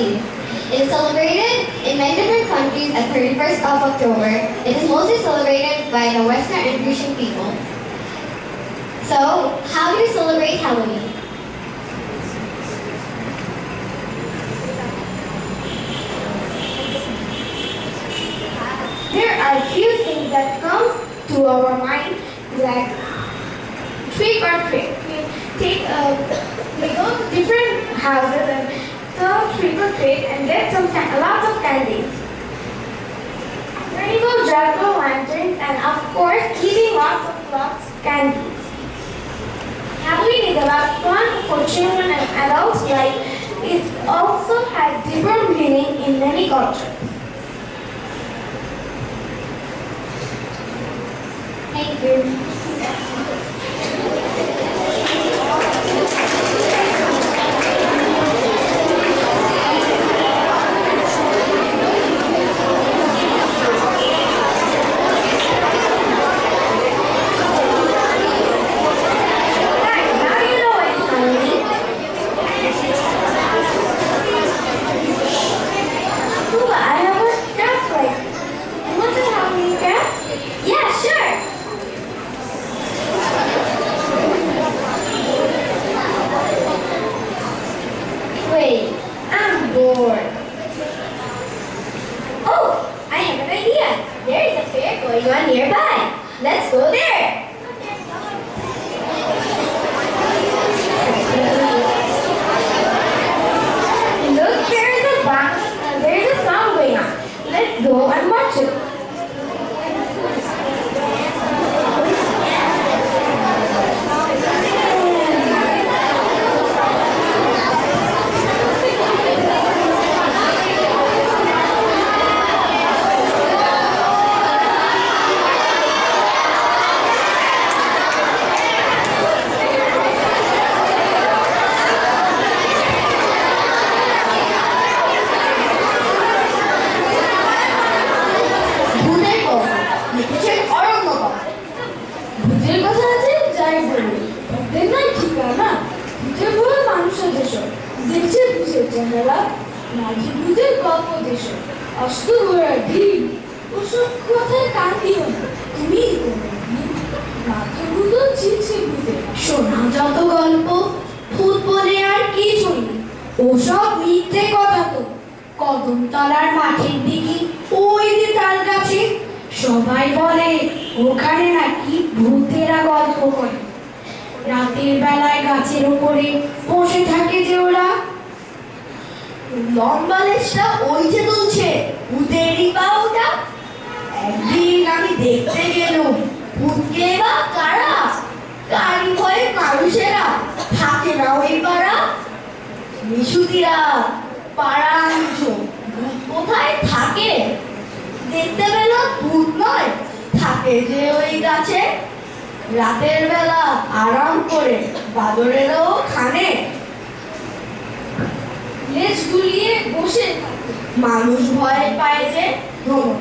Eve. It is celebrated in many different countries at 31st of October. It is mostly celebrated by the Western and Grecian people. So, how do you celebrate Halloween? There are few things that come to our mind, like trick or treat. We go to different houses and serve trick or treat and get lots of candies. Rainbow jack-o'-lanterns and of course eating lots of candies. Halloween is about fun for children and adults alike. It also has deeper meaning in many cultures. Thank you. Wait, I'm bored. Oh, I have an idea. There is a fair going on nearby. Let's go there. Look, there is a song going on. Let's go and watch it. শোনা যত গল্প ভূত বলে আর কিছুই নেই, ওসব মিথ্যে কথা তো। কদমতলার মাঠের দিকে ওই যে তাল গাছে সবাই বলে ওখানে নাকি ভূতেরা গল্প করে। রাতের বেলায় গাছের উপরে বসে থাকে যে ওরা। লম্বা লেজটা ওই যে দুলছে, ভূতেরই পা ওটা। একদিন আমি দেখতে গেলুম, ভূতকে বা কারা, কারি ভয়ে মানুষেরা থাকে না ওই পাড়া। মিশুদিরা পাড়া মিশু, ভূত কোথায় থাকে? দেখতে পেলাম ভূত নয়, থাকে যে ওই গাছে। রাতের বেলা আরাম করে বাদরেরও খানে লেজ গুলিয়ে বসে মানুষ ভয় পায় যে ভ্রমণ।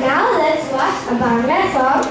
Now let's watch a Bangla song.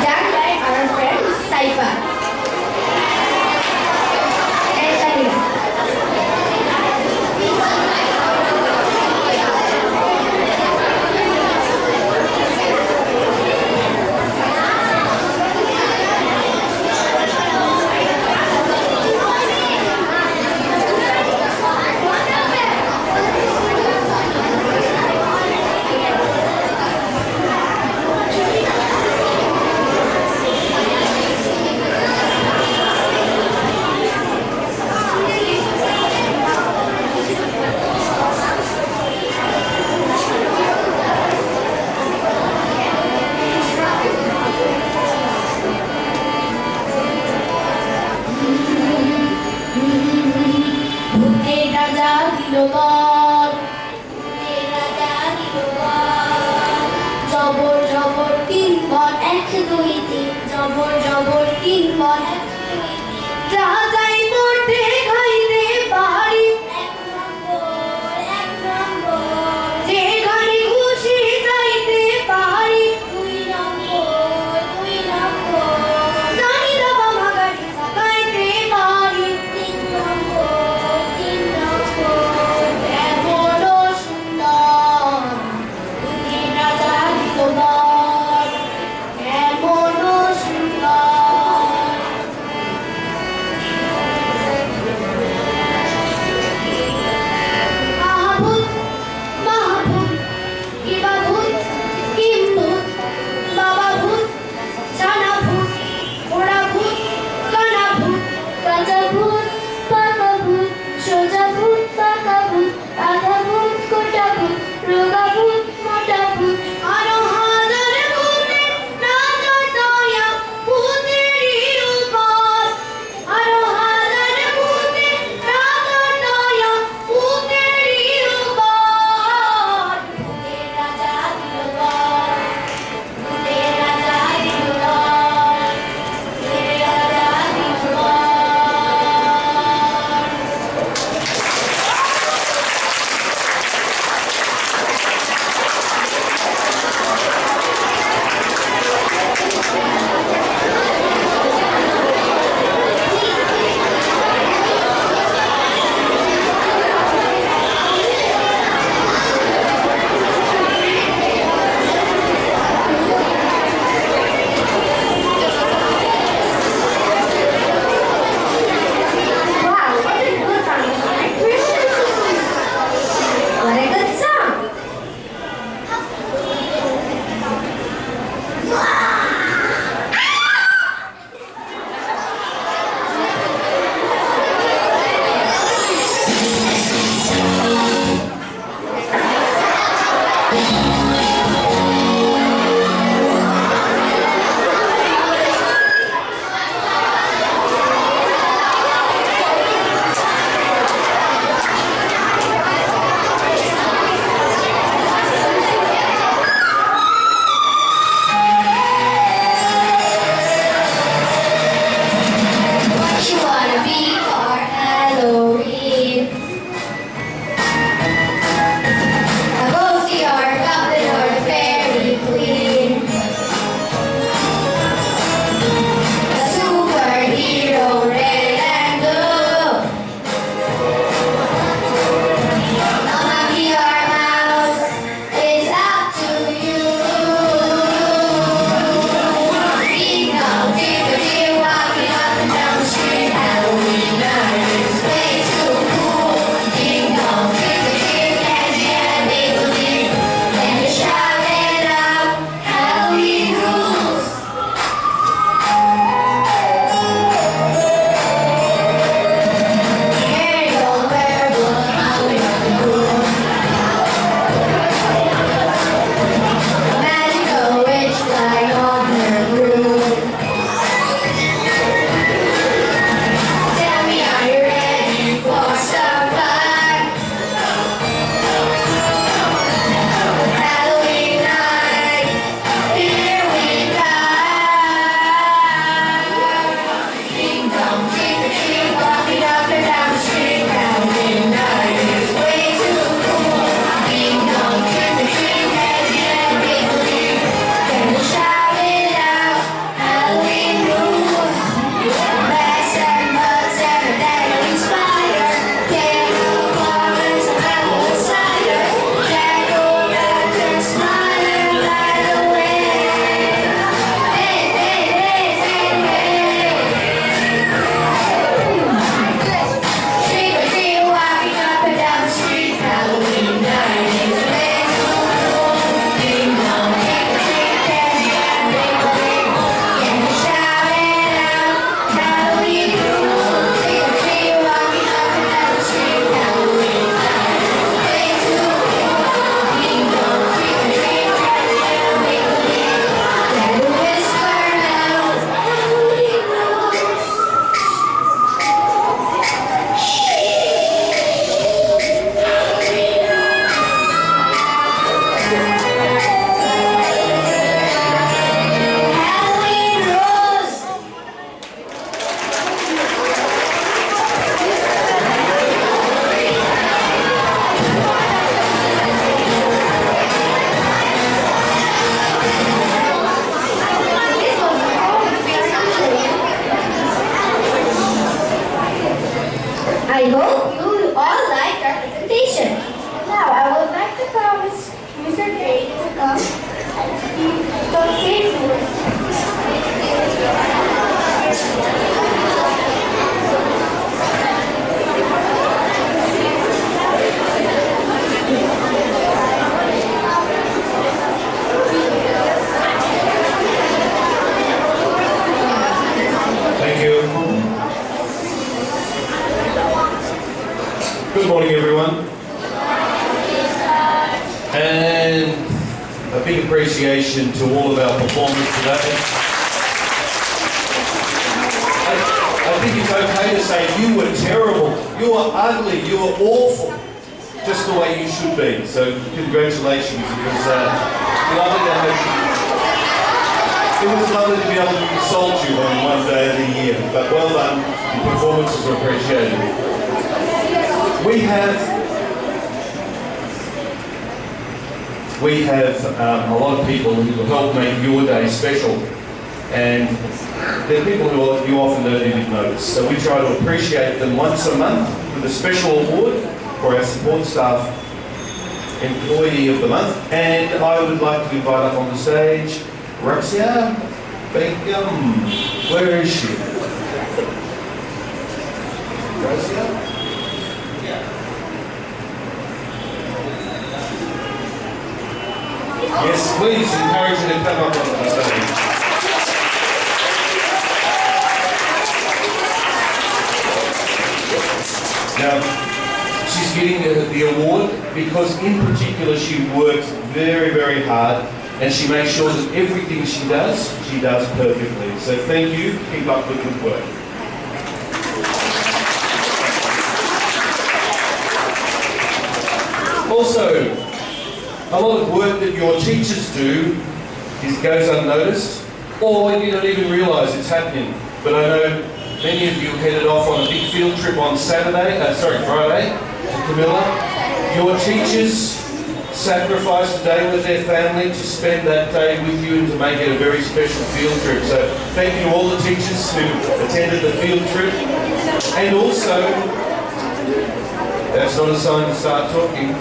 Done by our friend Saifa and Shanina. রাজা দিল বর জবর জবর তিন বল এক দুই তিন জবর জবর তিন বল এক দুই তিন রাজাই মোটে খাইতে পারি এক নম্বর যেখানে খুশি যাইতে পারি দুই নম্বর জানি দাবা মাগাটি সাকাইতে পারি তিন নম্বর এমন সুন্দর বুদ্ধি রাজা দিল বর এমন সুন্দর the same word. Thank you. Good morning, everyone. And a big appreciation to all of our performers today. I think it's okay to say you were terrible, you were ugly, you were awful, just the way you should be. So congratulations. It was lovely to be able to consult you on one day of the year, but well done. Your performances are appreciated. We have a lot of people who help make your day special, and they're people who you often don't even notice. So we try to appreciate them once a month with a special award for our support staff Employee of the Month. And I would like to invite up on the stage Roxia Begum. Where is she? Roxia? Yes, please encourage her to come up on the stage. Now, she's getting the award because in particular she works very, very hard, and she makes sure that everything she does perfectly. So thank you, keep up the good work. Also, a lot of work that your teachers do goes unnoticed, or you don't even realise it's happening. But I know many of you headed off on a big field trip on Friday, to Camilla. Your teachers sacrificed a day with their family to spend that day with you and to make it a very special field trip. So thank you to all the teachers who attended the field trip. And also, that's not a sign to start talking.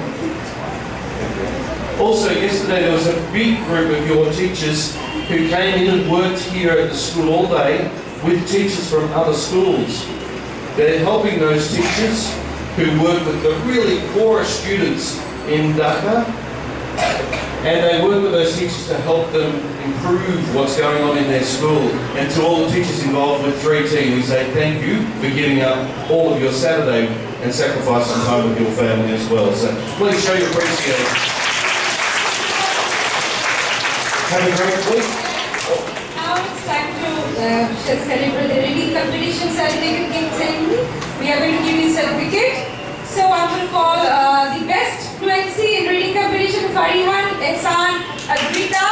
Also, yesterday there was a big group of your teachers who came in and worked here at the school all day with teachers from other schools. They're helping those teachers who work with the really poor students in Dhaka, and they work with those teachers to help them improve what's going on in their school. And to all the teachers involved with 3T, we say thank you for giving up all of your Saturday and sacrificing time with your family as well. So please show your appreciation. Have a great week. Now it's time to celebrate the reading competition certificate King Saini. We are going to give you a certificate. So I'm going to call the best fluency in reading competition Farihan, Ehsan, Adrita.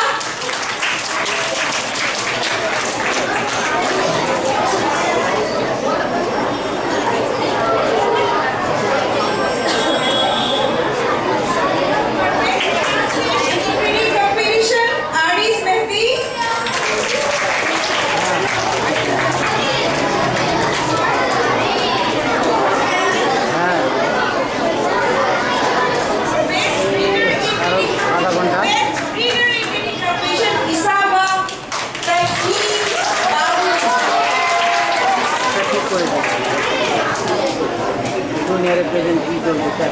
Represent people with the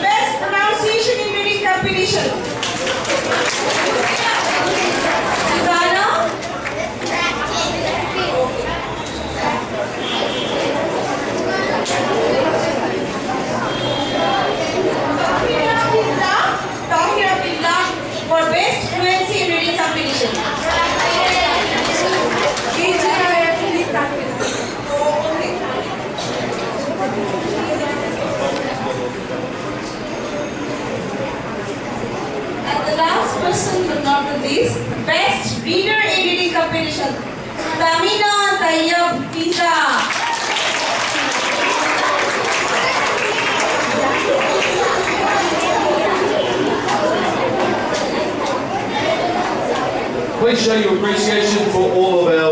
best pronunciation in reading competition. Susanna. Tahira Billah for best fluency in reading competition. And the last person, but not the least, best reader in reading competition, Tamina Tayyab Fiza. Please show your appreciation for all of our